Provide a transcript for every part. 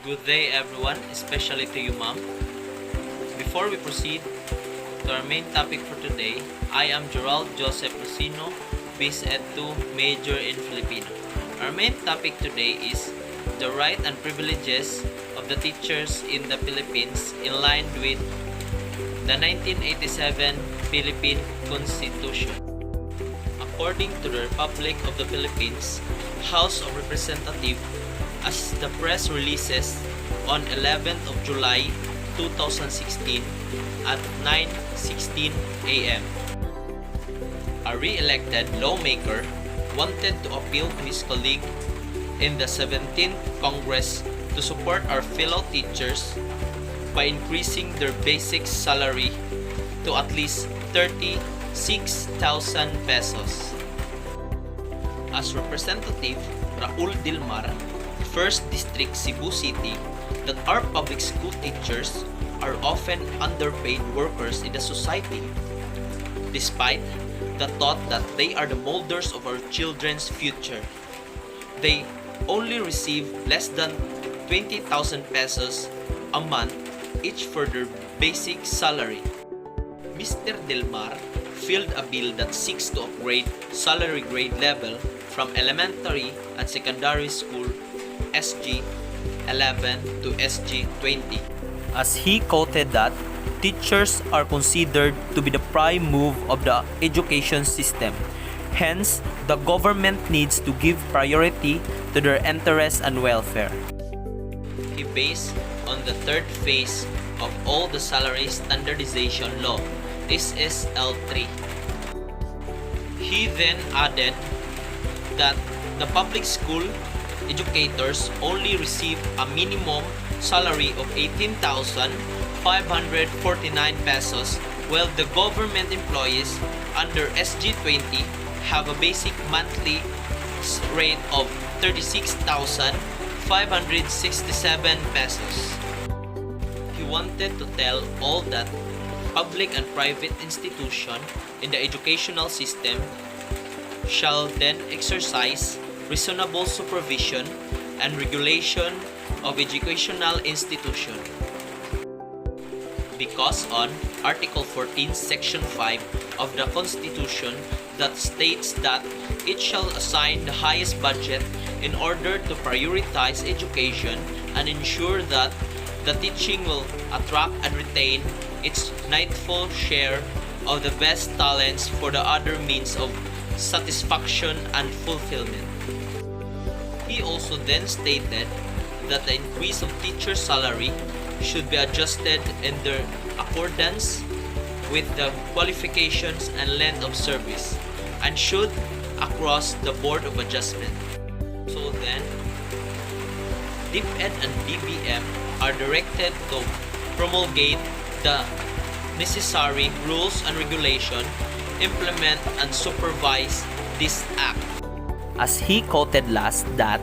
Good day everyone, especially to you ma'am. Before we proceed to our main topic for today, I am Gerald Joseph Lucino, BSED2 major in Filipino. Our main topic today is the right and privileges of the teachers in the Philippines in line with the 1987 Philippine Constitution. According to the Republic of the Philippines House of Representatives, as the press releases on 11th of July 2016 at 9:16 a.m. A re-elected lawmaker wanted to appeal to his colleague in the 17th Congress to support our fellow teachers by increasing their basic salary to at least 36,000 pesos. As Representative Raul Dilmar, 1st District Cebu City, that our public school teachers are often underpaid workers in the society, despite the thought that they are the molders of our children's future. They only receive less than 20,000 pesos a month each for their basic salary. Mr. Dilmar filed a bill that seeks to upgrade salary grade level from elementary and secondary school SG 11 to SG 20. As he quoted that teachers are considered to be the prime move of the education system. Hence, the government needs to give priority to their interests and welfare. He based on the third phase of all the salary standardization law. This is L3. He then added that the public school educators only receive a minimum salary of 18,549 pesos, while the government employees under SG20 have a basic monthly rate of 36,567 pesos. He wanted to tell all that public and private institutions in the educational system shall then exercise reasonable supervision and regulation of educational institutions. Because on Article 14, Section 5 of the Constitution that states that it shall assign the highest budget in order to prioritize education and ensure that the teaching will attract and retain its rightful share of the best talents for the other means of satisfaction and fulfillment. He also then stated that the increase of teacher salary should be adjusted in their accordance with the qualifications and length of service and should across the board of adjustment. So then, DepEd and DBM are directed to promulgate the necessary rules and regulation, implement and supervise this act. As he quoted last that,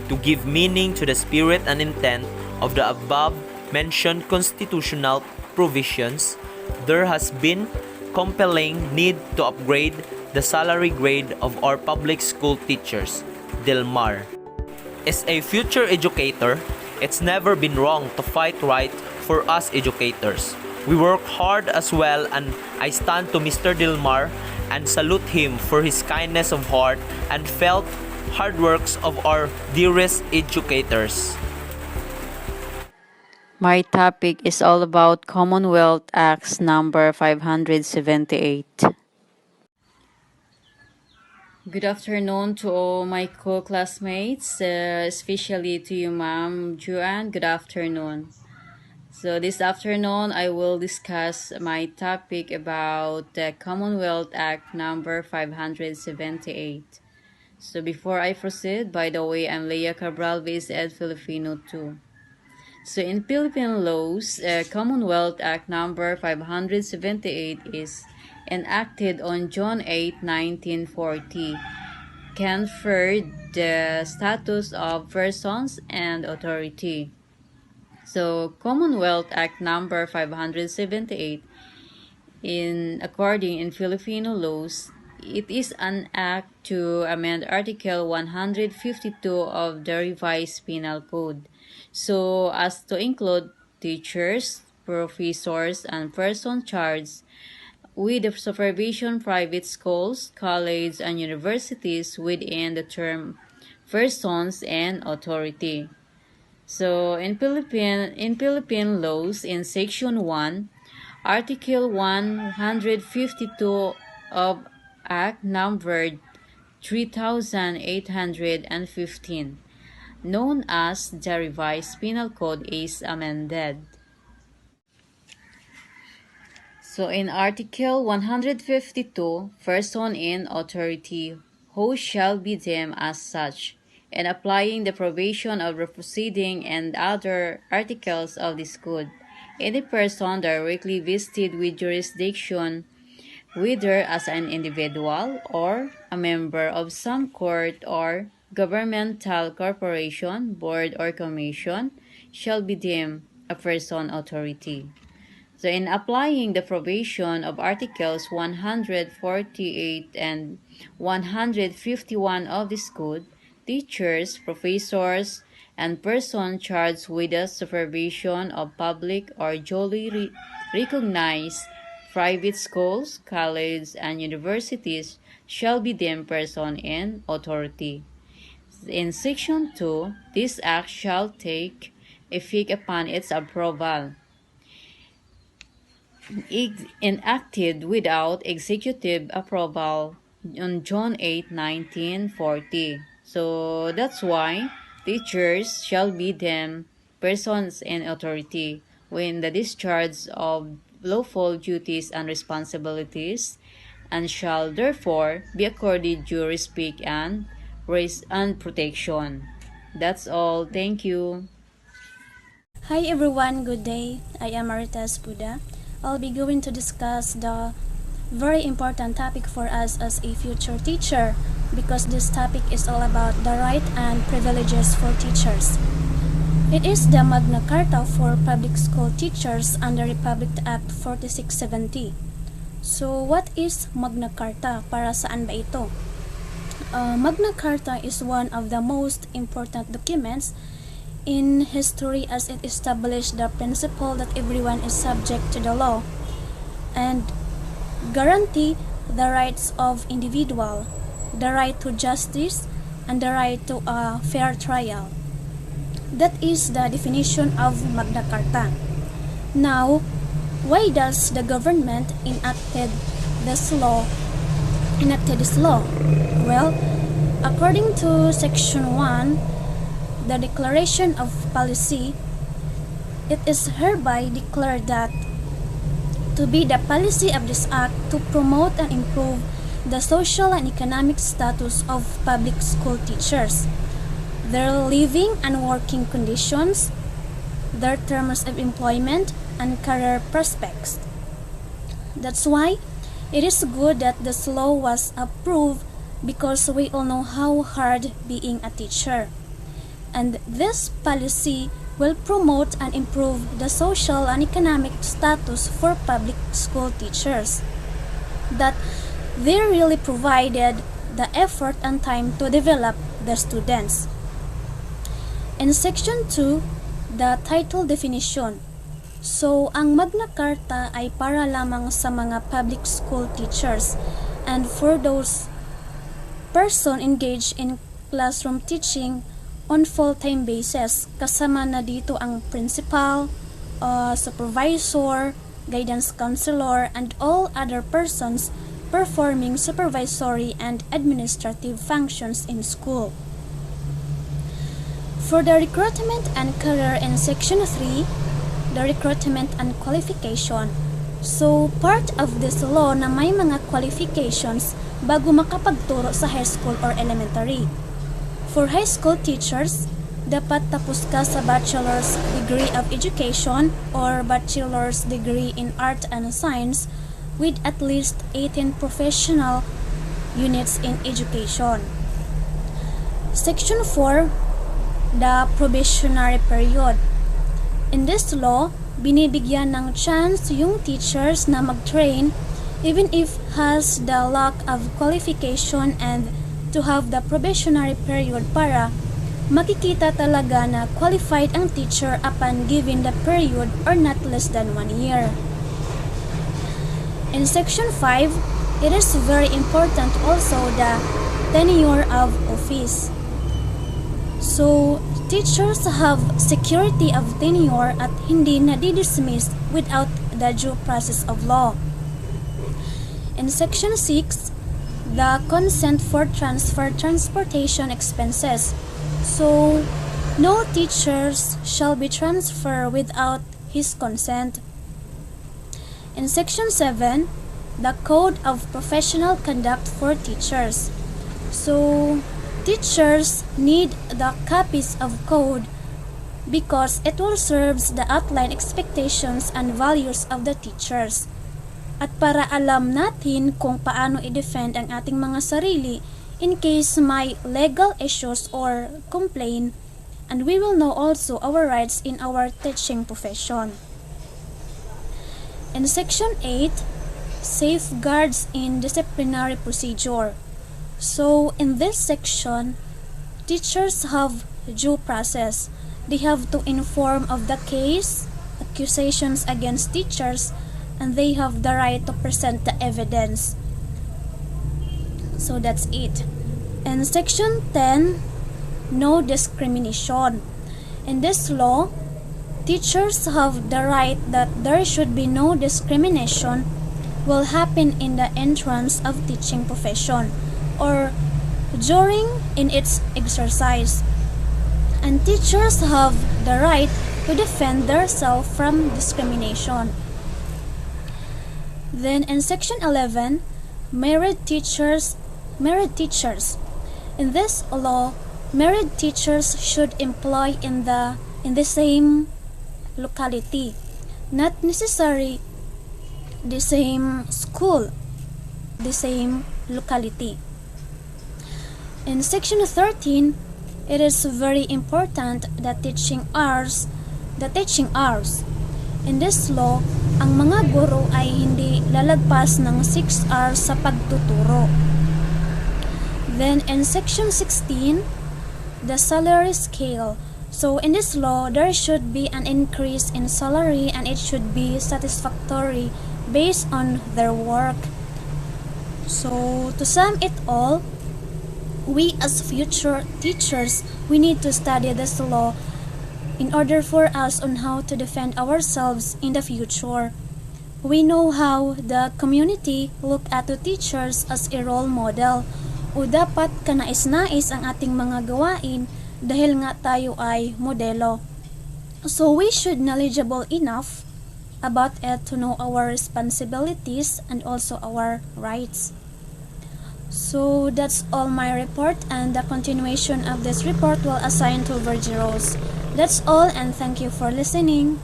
to give meaning to the spirit and intent of the above-mentioned constitutional provisions, there has been compelling need to upgrade the salary grade of our public school teachers. Dilmar. As a future educator, it's never been wrong to fight right for us educators. We work hard as well, and I stand to Mr. Dilmar and salute him for his kindness of heart and felt hard works of our dearest educators. My topic is all about Commonwealth Acts number 578. Good afternoon to all my co-classmates, especially to you, Ma'am Juan. Good afternoon. So this afternoon, I will discuss my topic about the Commonwealth Act number 578. So before I proceed, by the way, I'm Leia Cabral, BSED Filipino 2. So in Philippine laws, Commonwealth Act number 578 is enacted on June 8, 1940, conferred the status of persons and authority. So Commonwealth Act number 578 in Filipino laws it is an act to amend Article 152 of the revised Penal Code, so as to include teachers, professors, and persons charged with the supervision private schools, colleges, and universities within the term persons and authority. So in Philippine laws, in Section 1, Article 152 of Act numbered 3815, known as the Revised Penal Code, is amended. So in Article 152, person in authority, who shall be deemed as such, and applying the provision of the proceeding and other articles of this code, any person directly vested with jurisdiction, whether as an individual or a member of some court or governmental corporation, board, or commission, shall be deemed a person authority. So in applying the provision of Articles 148 and 151 of this code, teachers, professors, and persons charged with the supervision of public or duly recognized private schools, colleges, and universities shall be deemed persons in authority. In Section 2, this act shall take effect upon its approval, enacted without executive approval on June 8, 1940. So that's why teachers shall be deemed persons in authority when the discharge of lawful duties and responsibilities, and shall therefore be accorded due respect and protection. That's all. Thank you. Hi everyone, good day. I am Maritas Buda. I'll be going to discuss the very important topic for us as a future teacher, because this topic is all about the right and privileges for teachers. It is the Magna Carta for public school teachers under Republic Act 4670. So what is Magna Carta? Para saan ba ito? Magna Carta is one of the most important documents in history, as it established the principle that everyone is subject to the law and guarantee the rights of individual, the right to justice, and the right to a fair trial. That is the definition of Magna Carta. Now, why does the government enacted this law? Well, according to Section 1, the Declaration of Policy, it is hereby declared that to be the policy of this act to promote and improve the social and economic status of public school teachers, their living and working conditions, their terms of employment, and career prospects. That's why it is good that this law was approved, because we all know how hard being a teacher. And this policy will promote and improve the social and economic status for public school teachers, that they really provided the effort and time to develop the students. In Section 2, the title definition. So, ang Magna Carta ay para lamang sa mga public school teachers and for those person engaged in classroom teaching on full-time basis, kasama na dito ang principal, supervisor, guidance counselor, and all other persons performing supervisory and administrative functions in school. For the recruitment and career in Section 3, the recruitment and qualification. So, part of this law na may mga qualifications bago makapagturo sa high school or elementary. For high school teachers, dapat tapos ka sa Bachelor's Degree of Education or Bachelor's Degree in Art and Science with at least 18 professional units in education. Section 4, the probationary period. In this law, binibigyan ng chance yung teachers na mag-train even if has the lack of qualification and to have the probationary period para makikita talaga na qualified ang teacher upon given the period or not less than 1 year. In section 5, it is very important also the tenure of office. So, teachers have security of tenure at hindi nadidismiss without the due process of law. In section 6, the consent for transfer transportation expenses. So, no teachers shall be transferred without his consent. In section 7, the code of professional conduct for teachers. So, teachers need the copies of code because it will serve the outline expectations and values of the teachers. At para alam natin kung paano i-defend ang ating mga sarili in case may legal issues or complaint, and we will know also our rights in our teaching profession. In section 8, safeguards in disciplinary procedure. So in this section, teachers have due process. They have to inform of the case, accusations against teachers, and they have the right to present the evidence. So that's it. In section 10, no discrimination. In this law, teachers have the right that there should be no discrimination will happen in the entrance of teaching profession or during in its exercise. And teachers have the right to defend themselves from discrimination. Then in section 11, married teachers. In this law, married teachers should employ in the same locality, not necessarily the same school, the same locality. In section 13, it is very important that teaching hours. In this law, ang mga guro ay hindi lalagpas ng 6 hours sa pagtuturo. Then in section 16, the salary scale. So in this law, there should be an increase in salary and it should be satisfactory based on their work. So to sum it all, we as future teachers, we need to study this law in order for us on how to defend ourselves in the future. We know how the community look at the teachers as a role model o dapat kanais-nais ang ating mga gawain dahil nga tayo ay modelo. So we should knowledgeable enough about it to know our responsibilities and also our rights. So that's all my report, and the continuation of this report will assign to Virgie Rose. That's all, and thank you for listening.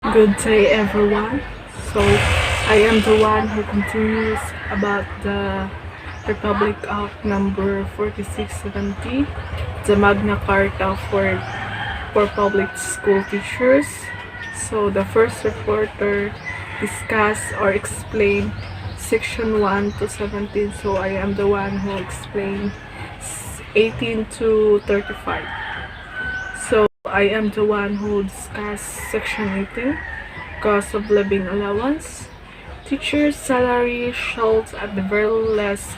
Good day, everyone. So I am the one who continues about the Republic Act number 4670, the Magna Carta for public school teachers. So the first reporter discuss or explain section 1 to 17. So I am the one who explained 18 to 35. So I am the one who discuss section 18, cost of living allowance. Teachers' salary shall at the very least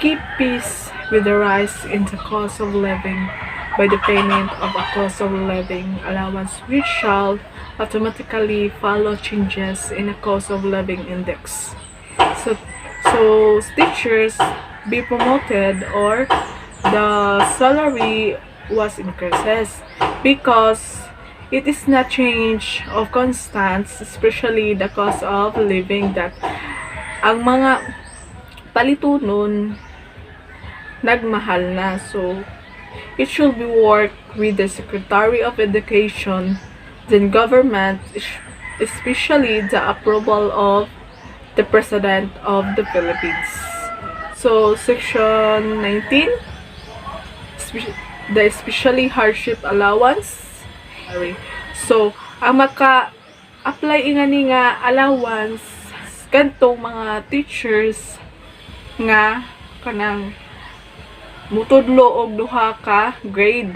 keep pace with the rise in the cost of living by the payment of a cost of living allowance which shall automatically follow changes in the cost of living index. So teachers be promoted or the salary was increases because it is not change of constant, especially the cost of living that ang mga palitunon nagmahal na. So it should be work with the Secretary of Education, then government, especially the approval of the President of the Philippines. So section 19, the especially hardship allowance. So ang maka-apply nga allowance kadtong mga teachers nga kanang mutudlo og duha ka grade.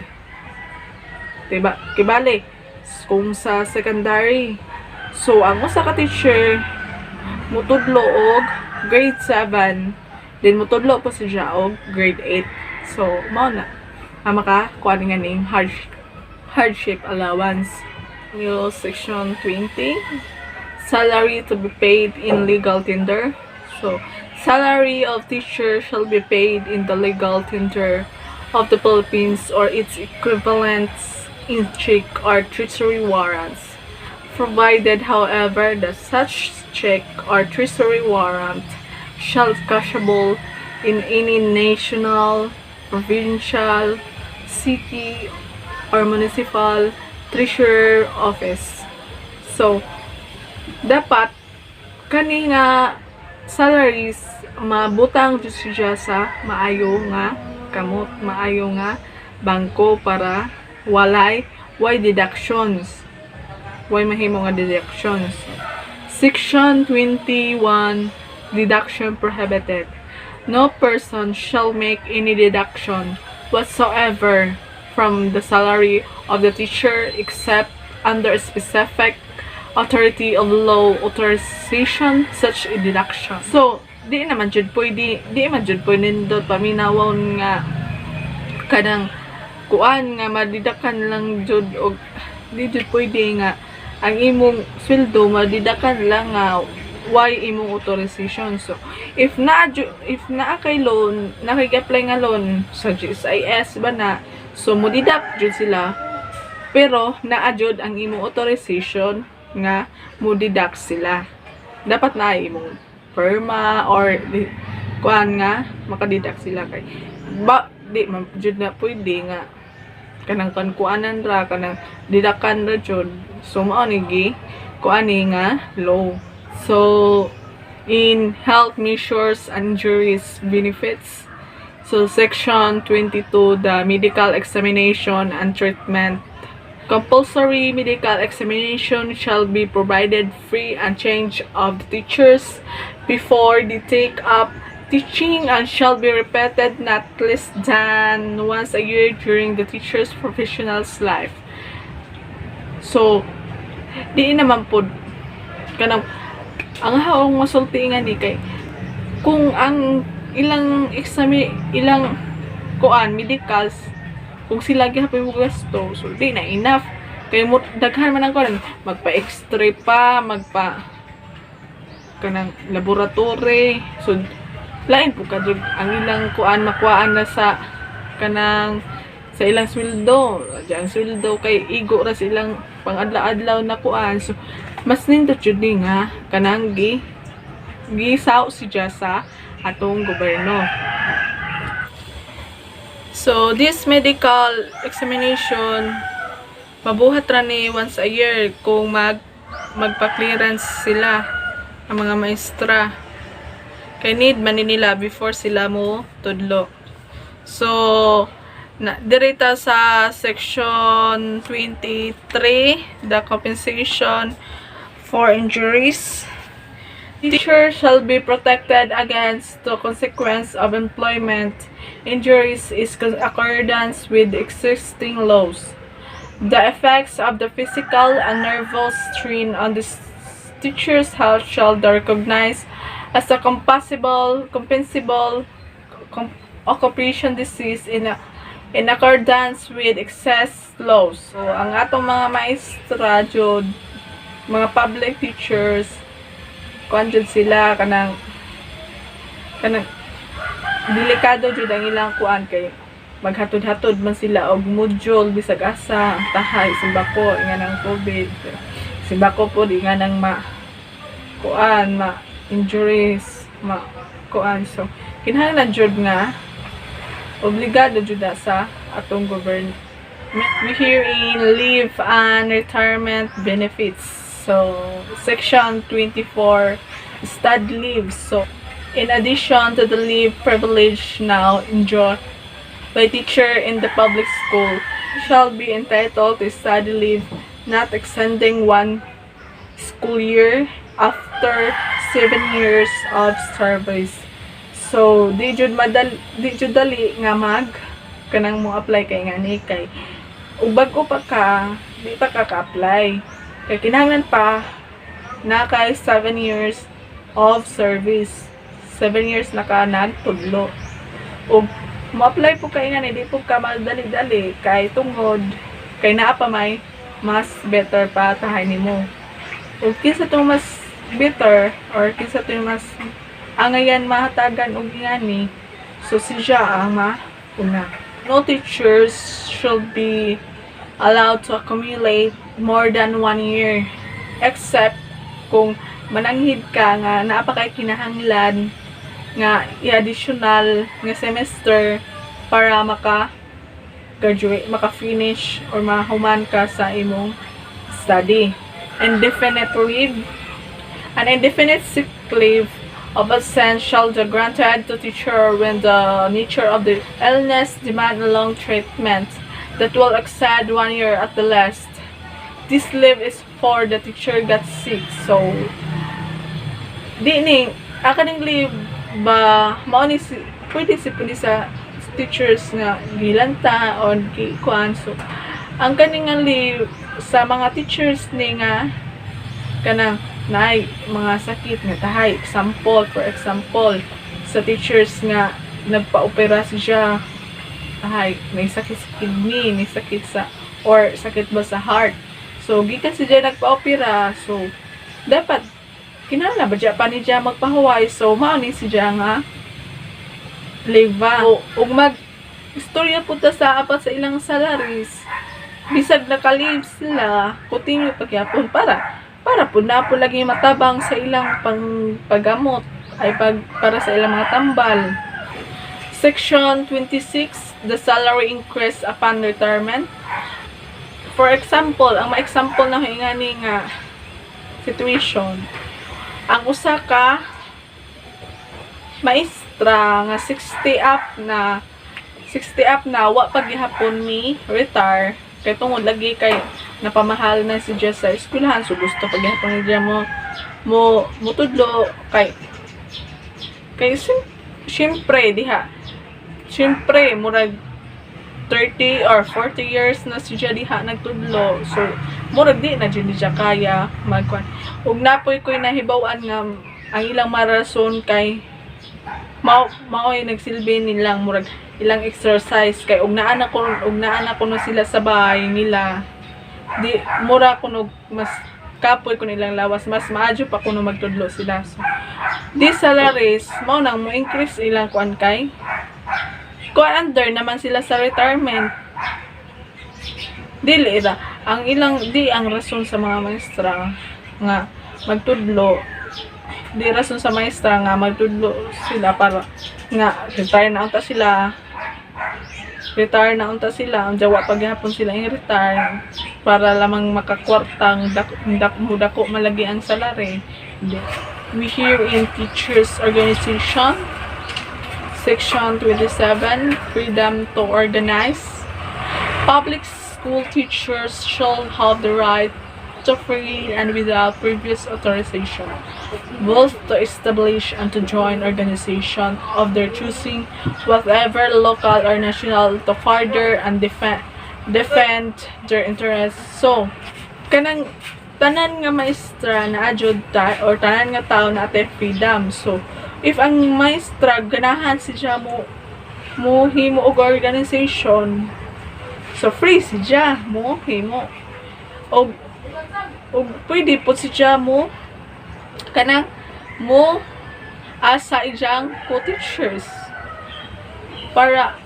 Diba? Kibali, kung sa secondary, so ang usa ka teacher mutudlo og grade 7, then mutudlo po siya og grade 8. So mao na maka kuha nga ning hardship allowance. New section 20, salary to be paid in legal tender. So salary of teacher shall be paid in the legal tender of the Philippines or its equivalents in check or treasury warrants, provided however that such check or treasury warrant shall cashable in any national, provincial, city, or municipal treasurer office. So dapat kani nga salaries mabutang jud siya sa maayo nga kamot, maayo nga bangko para why deductions, why mahimo nga deductions. Section 21, deduction prohibited. No person shall make any deduction whatsoever from the salary of the teacher except under a specific authority of law authorization such a deduction. So di man jud pwede nindot paminawon nga kanang kuan nga madidakan lang jud og di jud pwede nga ang imong sweldo madidakan lang nga why imong authorization. So if na kay loan, nakig-apply nga loan sa GSIS ba na, so mo deduct jud sila, pero naa jud ang imong authorization nga mo deduct sila. Dapat na imong perma or kuan nga makadeduct sila kay ba di man jud na pwede nga kanang kuanan ra kanang didakan ra jud. So mao ni gi kuan ni nga law. So in health measures and injuries benefits, so section 22, the medical examination and treatment. Compulsory medical examination shall be provided free and change of the teachers before they take up teaching and shall be repeated not less than once a year during the teacher's professional life. So, di naman po kanang ang haong masulti nga ni kay kung ang ilang kuan medicals kung sila gihapon mo gasto, so di na enough kay mo daghan man ang kuan magpa-x-ray pa, kanang laboratory, so lain po kadug ang ilang kuan makuhaan na sa kanang sa ilang sweldo. Diyan sweldo kay igo ra silang pang-adlaw-adlaw na kuan. So mas nindot jud ni nga kanang gisaw siya sa atong gobyerno. So this medical examination mabuhat ra ni once a year kung magpa-clearance sila ang mga maestra. Kay need man nila before sila mo tudlo. So dirita sa section 23, the compensation for injuries. Teacher shall be protected against the consequence of employment injuries in accordance with existing laws. The effects of the physical and nervous strain on the teacher's health shall be recognized as a compensable occupation disease in accordance with excess laws. So, ang atong mga maestra jud, mga public teachers, kuan jud sila kanang delikado jud ang ilang kuan kay maghatod-hatod man sila og module bisag asa ang tahay simbako nga nang COVID. Simbako po di nga nang injuries kuan. So kinahanglan jud nga obligado jud sa atong government. We herein leave and retirement benefits. So section 24, study leave. So in addition to the leave privilege now enjoyed by teacher in the public school, shall be entitled to study leave not exceeding 1 school year after years of service. So, di jud dali nga kanang mo apply kay ngani kay ug bag-o pa ka, di pa ka ka-apply. Kay kinahanglan pa na kay 7 years of service. 7 years na ka nagtudlo. Ug mo-apply po kay ngani di po ka madali-dali kay tungod kay naa pa may mas better pa tahay nimo. Ug kinsa tong mas better or kinsa tong mas angayan mahatagan og ngani, so siya ang mauna. No teachers should be allowed to accumulate more than 1 year except kung mananghid ka nga naa pa kay kinahanglan nga i-additional nga semester para maka-graduate, maka-finish or mahuman ka sa imong study. Indefinite leave. An indefinite sick leave of absence shall be granted to teacher when the nature of the illness demand a long treatment that will exceed 1 year at the least. This leave is for the teacher got sick. So, akaning leave ba mao ni pwede sa teachers nga gilanta o gikuan. So, ang kaning nga leave sa mga teachers ni nga kanang naay mga sakit nga tahay, for example sa teachers nga nagpa-opera siya tahay, may sakit sa kidney, may sakit sa or sakit ba sa heart, so gikan siya nagpa-opera, so dapat kinahanglan ba pa ni siya magpahuway, so mao ni siya nga leave ug mag istorya punta sa apat sa ilang salaries bisag naka-leave sila continue pagyapon para po na po lagi matabang sa ilang paggamot ay para sa ilang mga tambal. Section 26, the salary increase upon retirement. For example, ang ma-example na hingani nga situation, ang usa ka maestra nga 60 up na wa paghihapon ni retire kay tungod lagi kay napamahal na si Jess sa eskwelahan, so gusto paghihapon niya mo tudlo kay syempre murag 30 or 40 years na siya diha nagtudlo, so murag di na dyan siya kaya magkuan. Ug napoy ko'y nahibawan nga ang ilang marason kay mao'y nagsilbi nilang murag ilang exercise kay ug naa na kuno sila sa bahay nila, di mura kuno mas kapoy kuno ilang lawas, mas maadyo pa kuno magtudlo sila. So di salaries mao nang mo increase ilang kuan kay under naman sila sa retirement. Dili ra ang ang rason sa mga maestra nga magtudlo, di rason sa maestra nga magtudlo sila para nga retire na unta sila ang jawa paghapon sila yung retire para lamang makakwartang dako malagi ang salary. We hear in teachers organization section 27, freedom to organize. Public school teachers shall have the right to free and without previous authorization, both to establish and to join organization of their choosing, whatever local or national, to further and defend their interests. So, kanang tanan nga maestra na adjud ta or tanan nga tao na ate freedom. So, if ang maestra ganahan siya mo himo og organization, so free siya mo himo og pwede po siya mo kanang mo asa ijang co-teachers para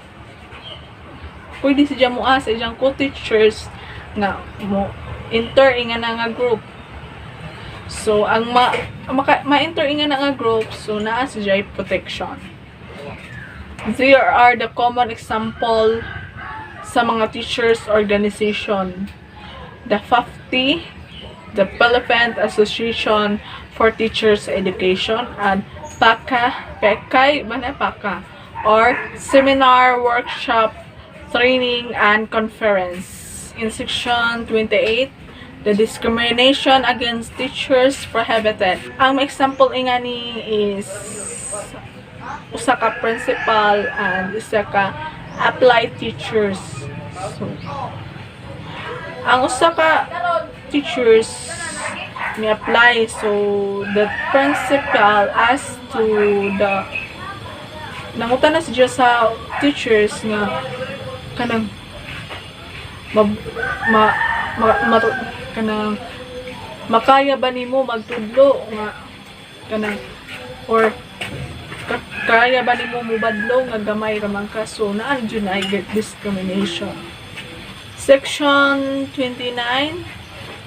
pwede siya mo asa ijang co-teachers nga mo enter nga nga group. So ang ma-enter nga nga group, so naa siya protection. There are the common example sa mga teachers organization. The FAFTI, the Philippine Association for Teachers Education, and PACA, or Seminar, Workshop, Training, and Conference. In Section 28, The discrimination against teachers prohibited. Ang example ingani is usa ka principal and usa ka applied teachers. So, ang usa ka teachers may apply, so the principal asked to the nangutan na siya sa teachers nga kanang kanang makaya ba nimo magtudlo nga kanang or kaya ba nimo mubadlo nga gamay ra man ka, so naan jud ay discrimination. Section 29,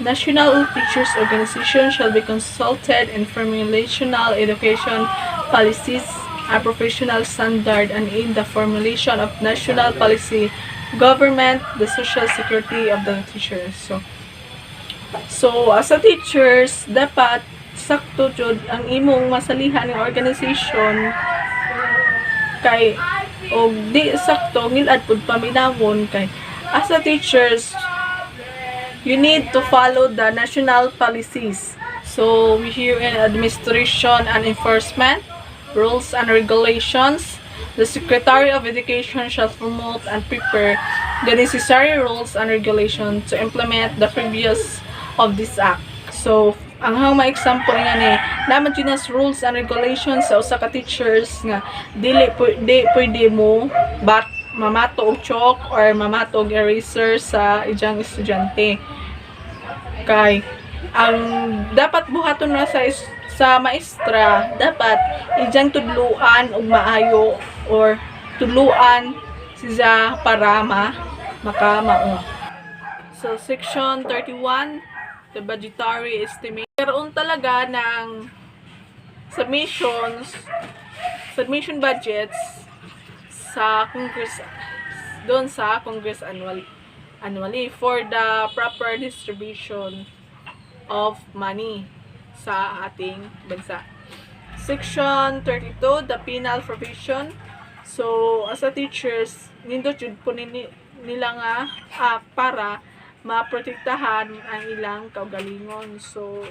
National Teachers Organization shall be consulted in formulational education policies, a professional standard, and in the formulation of national policy, government, the social security of the teachers. So as a teachers, dapat sakto jud ang imong masalihan ng organization kay og di sakto ngilad pud paminawon kay as a teachers you need to follow the national policies. So we here in administration and enforcement, rules and regulations. The Secretary of Education shall promote and prepare the necessary rules and regulations to implement the previous of this act. So ang hang example nga ni naman ginas rules and regulations sa usa ka teachers nga dili pwede mo mamato og chalk or mamato og eraser sa ijang estudyante. Kay ang dapat buhaton na sa maestra, dapat ijang tudluan og maayo or tudluan siya para makamao. So section 31, the budgetary estimate. Karoon talaga ng submission budgets sa Congress, doon sa Congress annually for the proper distribution of money sa ating bansa. Section 32, the penal provision. So as a teachers, nindot jud po nila nga para maprotektahan ang ilang kaugalingon. So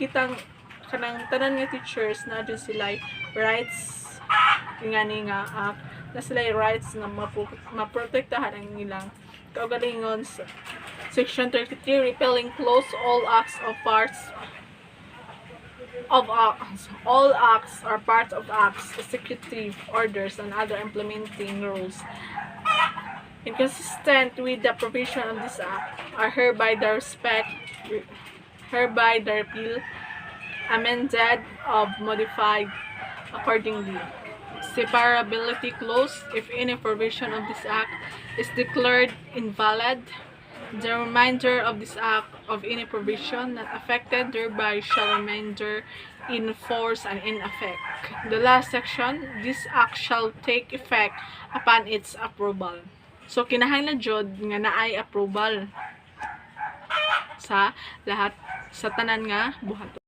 kitang kanang tanan nga teachers na dun sila rights ngani nga na sila rights nga maprotektahan ang ilang kaugalingon. Section 33, repealing close all acts or parts of acts, executive orders and other implementing rules inconsistent with the provision of this act are hereby the repeal, amended, or modified accordingly. Separability clause. If any provision of this act is declared invalid, the remainder of this act of any provision not affected thereby shall remain in force and in effect. The last section, this act shall take effect upon its approval. So kinahanglan jud nga naay approval sa lahat sa tanan nga buhaton.